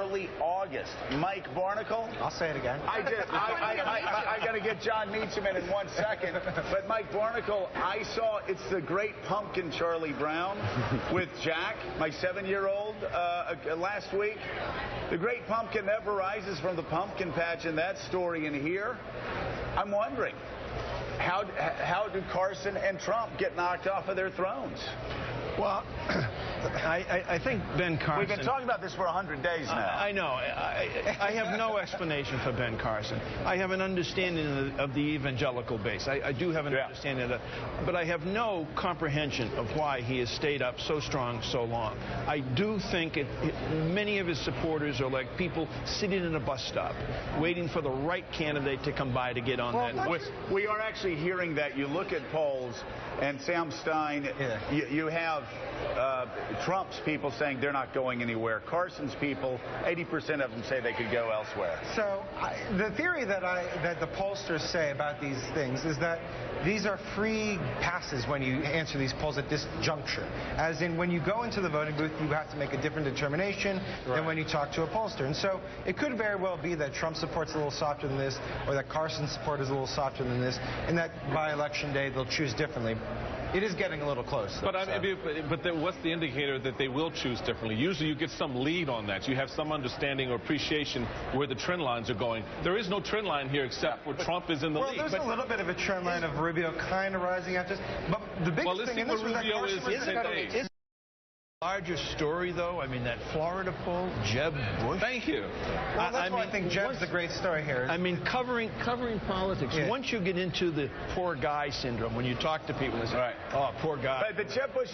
early August. Mike Barnicle. I'll say it again. I got to get John Meacham in 1 second. But Mike Barnicle, I saw It's the Great Pumpkin, Charlie Brown, with Jack, my 7-year-old, last week. The Great Pumpkin never rises from the pumpkin patch in that story in here. I'm wondering, how do Carson and Trump get knocked off of their thrones? Well, I think Ben Carson... We've been talking about this for 100 days now. I know. I have no explanation for Ben Carson. I have an understanding of the evangelical base. I do have an understanding of that. But I have no comprehension of why he has stayed up so strong so long. I do think many of his supporters are like people sitting in a bus stop, waiting for the right candidate to come by to get on that bus. We are actually hearing that. You look at polls, and Sam Stein, you have Trump's people saying they're not going anywhere. Carson's people, 80% of them say they could go elsewhere. So the theory that the pollsters say about these things is that these are free passes when you answer these polls at this juncture. As in, when you go into the voting booth, you have to make a different determination than when you talk to a pollster. And so it could very well be that Trump support's a little softer than this, or that Carson's support is a little softer than this, and that by election day they'll choose differently. It is getting a little close. Though, but what's the indicator that they will choose differently? Usually you get some lead on that. You have some understanding or appreciation where the trend lines are going. There is no trend line here except where Trump is in the lead. Well, there's a little bit of a trend line of Rubio kind of rising after this. But the biggest thing in this was that Carson was the larger story, though. I mean, that Florida poll, Jeb Bush. Thank you. Well, that's why I think Jeb's the great story here. I mean, covering politics. Yeah. Once you get into the poor guy syndrome, when you talk to people, they say, oh, poor guy. But Jeb Bush